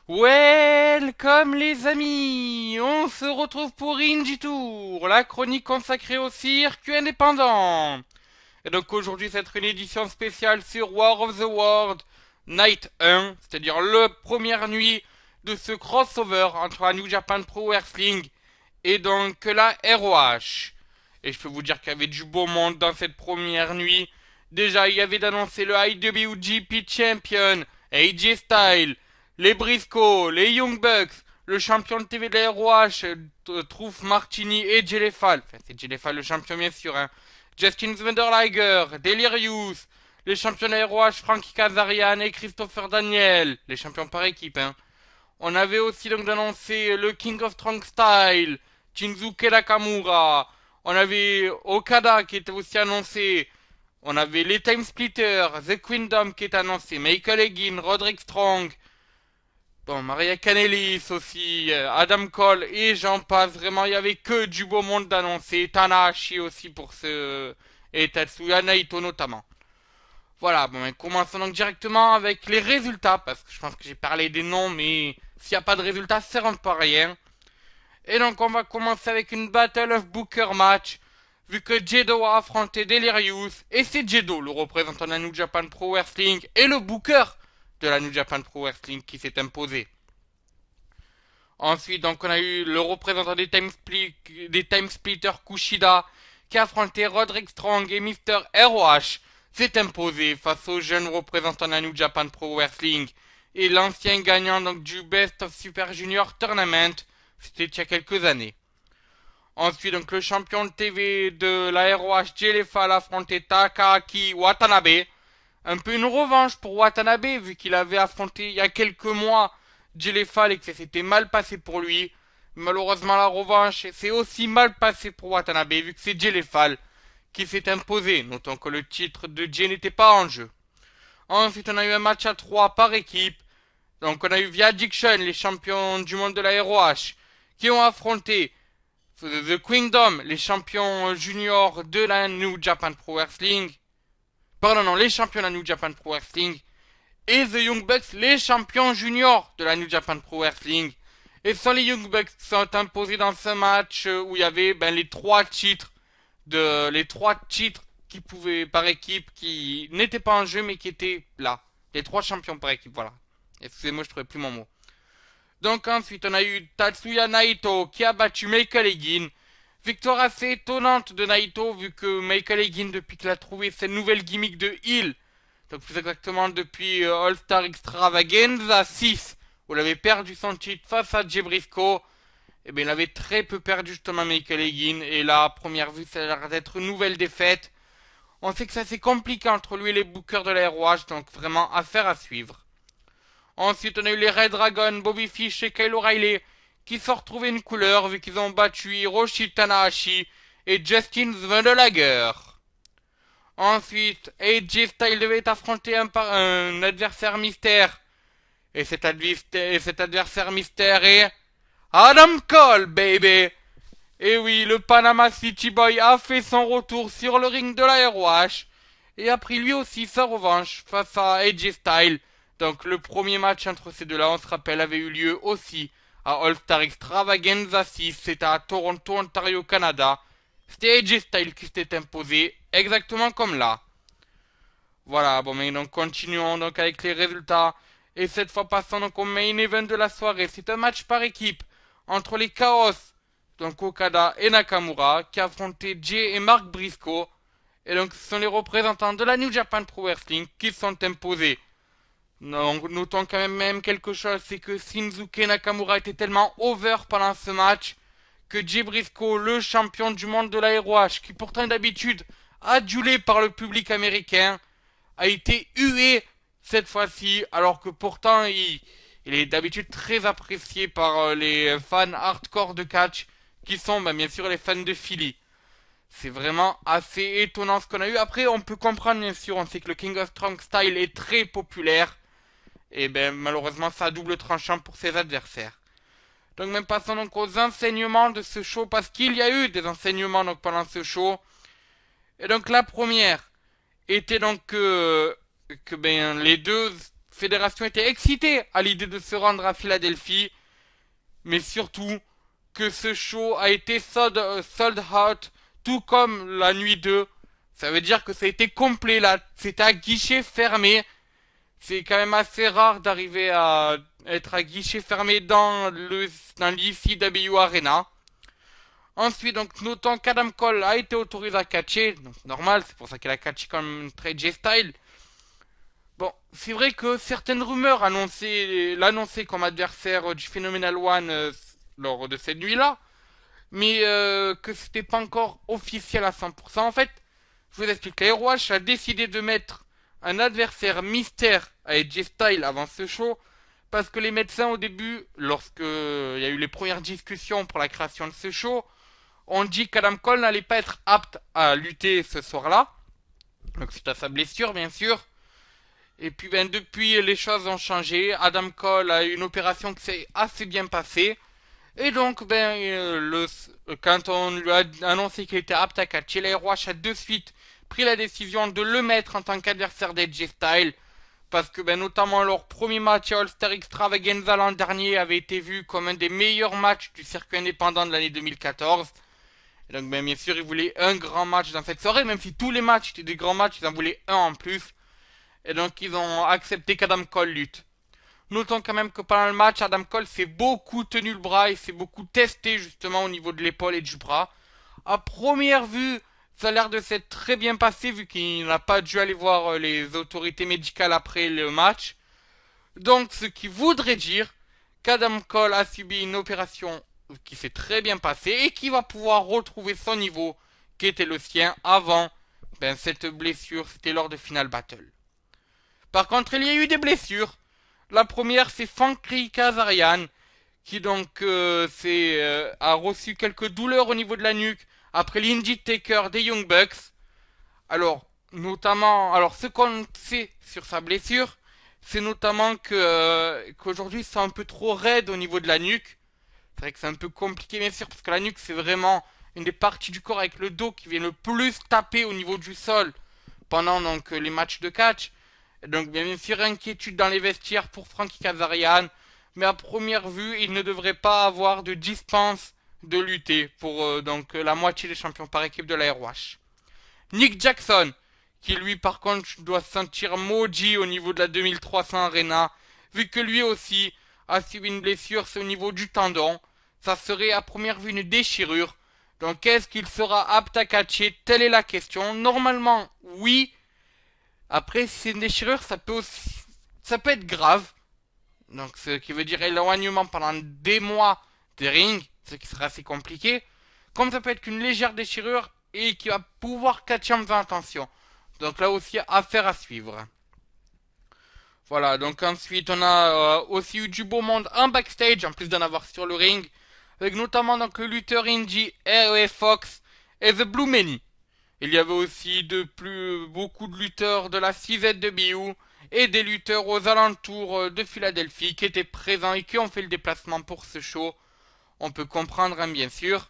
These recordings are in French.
Welcome les amis, on se retrouve pour Indie Tour, la chronique consacrée au circuit indépendant. Et donc aujourd'hui c'est une édition spéciale sur War of the World Night 1, c'est-à-dire la première nuit de ce crossover entre la New Japan Pro Wrestling et donc la ROH. Et je peux vous dire qu'il y avait du beau monde dans cette première nuit. Déjà il y avait d'annoncer le IWGP Champion, AJ Styles, les Briscoe, les Young Bucks, le champion de TV de la ROH, Truth Martini et Jelefal. Enfin, c'est Jelefal le champion, bien sûr, hein. Justin Liger, Delirious, les champions de la ROH, Frankie Kazarian et Christopher Daniel, les champions par équipe, hein. On avait aussi donc d'annoncer le King of Strong Style, Shinsuke Nakamura. On avait Okada qui était aussi annoncé. On avait les Time Splitters, The Kingdom qui est annoncé, Michael Elgin, Roderick Strong, bon, Maria Kanellis aussi, Adam Cole et j'en passe. Vraiment, il y avait que du beau monde d'annoncer. Tanahashi aussi pour ce... et Tatsuya Naito notamment. Voilà, bon, commençons donc directement avec les résultats, parce que je pense que j'ai parlé des noms, mais s'il n'y a pas de résultats, ça rentre pas rien. Et donc on va commencer avec une Battle of Booker match, vu que Jedo a affronté Delirious, et c'est Jedo, le représentant de la New Japan Pro Wrestling, et le Booker de la New Japan Pro Wrestling qui s'est imposé. Ensuite, donc, on a eu le représentant des Time Splitters Kushida, qui a affronté Roderick Strong et Mr. ROH, s'est imposé face au jeune représentant de la New Japan Pro Wrestling, et l'ancien gagnant donc du Best of Super Junior Tournament, c'était il y a quelques années. Ensuite, donc, le champion de TV de la ROH, Jay Lethal, a affronté Takaaki Watanabe. Un peu une revanche pour Watanabe, vu qu'il avait affronté il y a quelques mois Jay Lethal et que ça s'était mal passé pour lui. Malheureusement, la revanche s'est aussi mal passé pour Watanabe, vu que c'est Jay Lethal qui s'est imposé, notons que le titre de Jay n'était pas en jeu. Ensuite, on a eu un match à 3 par équipe. Donc, on a eu via Addiction, les champions du monde de la ROH, qui ont affronté The Kingdom, les champions juniors de la New Japan Pro Wrestling. Pardon, non, les champions de la New Japan Pro Wrestling. Et The Young Bucks, les champions juniors de la New Japan Pro Wrestling. Et ce sont les Young Bucks qui sont imposés dans ce match où il y avait les trois titres qui pouvaient par équipe qui n'étaient pas en jeu mais qui étaient là. Les trois champions par équipe, voilà. Excusez-moi, je trouvais plus mon mot. Donc ensuite, on a eu Tatsuya Naito qui a battu Michael Elgin. Victoire assez étonnante de Naito vu que Michael Elgin, depuis qu'il a trouvé cette nouvelle gimmick de heel, donc plus exactement depuis All Star Extravaganza 6, où il avait perdu son titre face à Jay Briscoe, et bien il avait très peu perdu justement Michael Elgin, et là, à première vue, ça a l'air d'être une nouvelle défaite. On sait que ça c'est compliqué entre lui et les bookers de la ROH, donc vraiment affaire à suivre. Ensuite, on a eu les Red Dragon, Bobby Fish et Kyle O'Reilly, qui se sont retrouvés une couleur vu qu'ils ont battu Hiroshi Tanahashi et Justin Liger. Ensuite, AJ Styles devait affronter un adversaire mystère. Et cet adversaire mystère est Adam Cole, baby. Et oui, le Panama City Boy a fait son retour sur le ring de la ROH et a pris lui aussi sa revanche face à AJ Styles. Donc le premier match entre ces deux-là, on se rappelle, avait eu lieu aussi à All Star Extravaganza 6. C'était à Toronto, Ontario, Canada. C'était AJ Styles qui s'était imposé, exactement comme là. Voilà, bon, mais donc continuons donc avec les résultats. Et cette fois, passons donc au main event de la soirée. C'est un match par équipe entre les Chaos, donc Okada et Nakamura, qui affrontaient Jay et Mark Briscoe. Et donc, ce sont les représentants de la New Japan Pro Wrestling qui sont imposés. Donc, notons quand même quelque chose, c'est que Shinsuke Nakamura était tellement over pendant ce match que Jay Briscoe, le champion du monde de la ROH, qui pourtant est d'habitude adulé par le public américain, a été hué cette fois-ci, alors que pourtant il est d'habitude très apprécié par les fans hardcore de catch, qui sont bien sûr les fans de Philly. C'est vraiment assez étonnant ce qu'on a eu. Après, on peut comprendre bien sûr, on sait que le King of Strong Style est très populaire, et ben malheureusement ça a double tranchant pour ses adversaires. Donc même passons donc aux enseignements de ce show, parce qu'il y a eu des enseignements donc pendant ce show. Et donc la première était donc que ben les deux fédération était excitée à l'idée de se rendre à Philadelphie, mais surtout que ce show a été sold out, tout comme la nuit 2. Ça veut dire que ça a été complet là, c'était à guichet fermé. C'est quand même assez rare d'arriver à être à guichet fermé dans l'ECW Arena. Ensuite, donc, notons qu'Adam Cole a été autorisé à catcher, donc normal, c'est pour ça qu'il a catché comme très J-Style. Bon, c'est vrai que certaines rumeurs l'annonçaient comme adversaire du Phenomenal One lors de cette nuit-là, mais que c'était pas encore officiel à 100%. En fait, je vous explique, la ROH a décidé de mettre un adversaire mystère à AJ Styles avant ce show, parce que les médecins au début, lorsque il y a eu les premières discussions pour la création de ce show, ont dit qu'Adam Cole n'allait pas être apte à lutter ce soir-là, donc suite à sa blessure bien sûr. Et puis ben depuis les choses ont changé, Adam Cole a eu une opération qui s'est assez bien passée. Et donc ben quand on lui a annoncé qu'il était apte à catcher, la ROH a de suite pris la décision de le mettre en tant qu'adversaire d'AJ Styles. Parce que ben notamment leur premier match à All Star Extravaganza l'an dernier avait été vu comme un des meilleurs matchs du circuit indépendant de l'année 2014. Et donc ben, bien sûr ils voulaient un grand match dans cette soirée, même si tous les matchs étaient des grands matchs, ils en voulaient un en plus. Et donc ils ont accepté qu'Adam Cole lutte. Notons quand même que pendant le match, Adam Cole s'est beaucoup tenu le bras, il s'est beaucoup testé justement au niveau de l'épaule et du bras. À première vue, ça a l'air de s'être très bien passé vu qu'il n'a pas dû aller voir les autorités médicales après le match. Donc ce qui voudrait dire qu'Adam Cole a subi une opération qui s'est très bien passée et qui va pouvoir retrouver son niveau qui était le sien avant cette blessure, c'était lors de Final Battle. Par contre, il y a eu des blessures. La première, c'est Frankie Kazarian, qui donc a reçu quelques douleurs au niveau de la nuque après l'Indy-Taker des Young Bucks. Alors, ce qu'on sait sur sa blessure, c'est notamment qu'aujourd'hui c'est un peu trop raide au niveau de la nuque. C'est vrai que c'est un peu compliqué bien sûr, parce que la nuque c'est vraiment une des parties du corps avec le dos qui vient le plus taper au niveau du sol pendant donc les matchs de catch. Donc bien sûr inquiétude dans les vestiaires pour Frankie Kazarian, mais à première vue il ne devrait pas avoir de dispense de lutter pour la moitié des champions par équipe de la ROH. Nick Jackson, qui lui par contre doit se sentir maudit au niveau de la 2300 Arena, vu que lui aussi a subi une blessure, c'est au niveau du tendon. Ça serait à première vue une déchirure. Donc est-ce qu'il sera apte à catcher? Telle est la question. Normalement, oui. Après, si c'est une déchirure, ça peut être grave. Donc, ce qui veut dire éloignement pendant des mois des rings, ce qui sera assez compliqué. Comme ça peut être qu'une légère déchirure et qui va pouvoir catcher en faisant attention. Donc là aussi, affaire à suivre. Voilà, donc ensuite on a aussi eu du beau monde en backstage, en plus d'en avoir sur le ring. Avec notamment donc le lutteur indie R.E. Fox et The Blue Many. Il y avait aussi beaucoup de lutteurs de la CZW et des lutteurs aux alentours de Philadelphie qui étaient présents et qui ont fait le déplacement pour ce show. On peut comprendre, hein, bien sûr.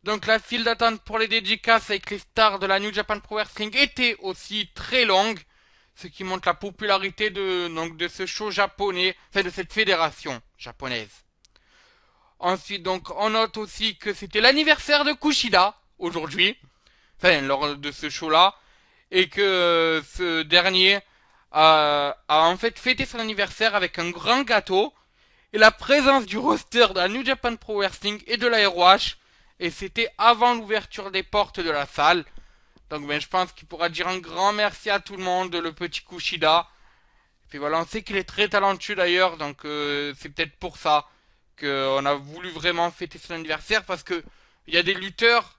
Donc la file d'attente pour les dédicaces avec les stars de la New Japan Pro Wrestling était aussi très longue, ce qui montre la popularité de ce show japonais, enfin de cette fédération japonaise. Ensuite donc on note aussi que c'était l'anniversaire de Kushida aujourd'hui, enfin lors de ce show-là, et que ce dernier a en fait fêté son anniversaire avec un grand gâteau et la présence du roster de la New Japan Pro Wrestling et de la ROH, et c'était avant l'ouverture des portes de la salle. Donc je pense qu'il pourra dire un grand merci à tout le monde, le petit Kushida. Et puis voilà, on sait qu'il est très talentueux d'ailleurs, donc c'est peut-être pour ça qu'on a voulu vraiment fêter son anniversaire, parce que il y a des lutteurs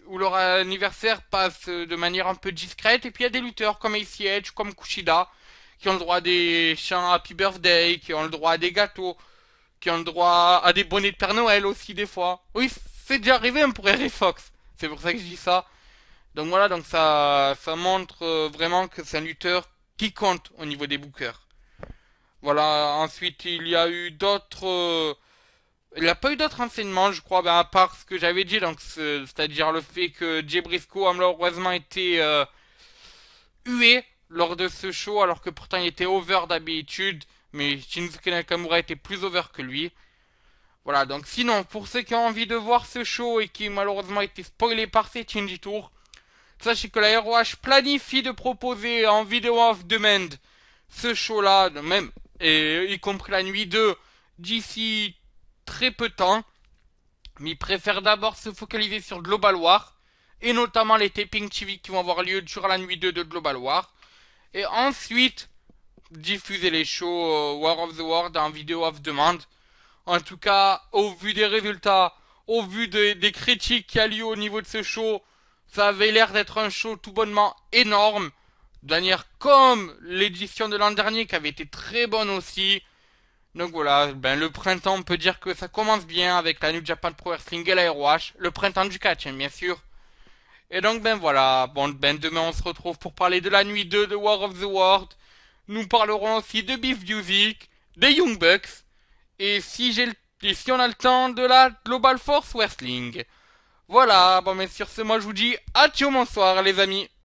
où leur anniversaire passe de manière un peu discrète, et puis il y a des lutteurs comme AC Edge, comme Kushida, qui ont le droit à des chants Happy Birthday, qui ont le droit à des gâteaux, qui ont le droit à des bonnets de Père Noël aussi des fois. Oui, c'est déjà arrivé hein, pour R.E. Fox, c'est pour ça que je dis ça. Donc voilà, donc ça montre vraiment que c'est un lutteur qui compte au niveau des bookers. Voilà, ensuite il y a eu d'autres... il n'y a pas eu d'autres renseignements, je crois, à part ce que j'avais dit, donc c'est-à-dire le fait que Jay Briscoe a malheureusement été hué lors de ce show, alors que pourtant il était over d'habitude, mais Shinsuke Nakamura était plus over que lui. Voilà, donc sinon, pour ceux qui ont envie de voir ce show et qui malheureusement été spoilé par ces Shinji Tour, sachez que la ROH planifie de proposer en vidéo of demand ce show-là, même, et y compris la nuit 2, d'ici très peu de temps. Mais ils préfèrent d'abord se focaliser sur Global War, et notamment les tapings TV qui vont avoir lieu durant la nuit 2 de Global War. Et ensuite, diffuser les shows War of the World en vidéo of demand. En tout cas, au vu des résultats, au vu des critiques qu'il y a lieu au niveau de ce show, ça avait l'air d'être un show tout bonnement énorme. De manière comme l'édition de l'an dernier qui avait été très bonne aussi. Donc voilà, ben le printemps on peut dire que ça commence bien avec la New Japan Pro Wrestling et la ROH. Le printemps du catch, hein, bien sûr. Et donc ben voilà, bon ben demain on se retrouve pour parler de la nuit 2 de War of the World. Nous parlerons aussi de Beef Music, des Young Bucks, et si on a le temps, de la Global Force Wrestling. Voilà, bon mais sur ce moi je vous dis adieu bonsoir les amis.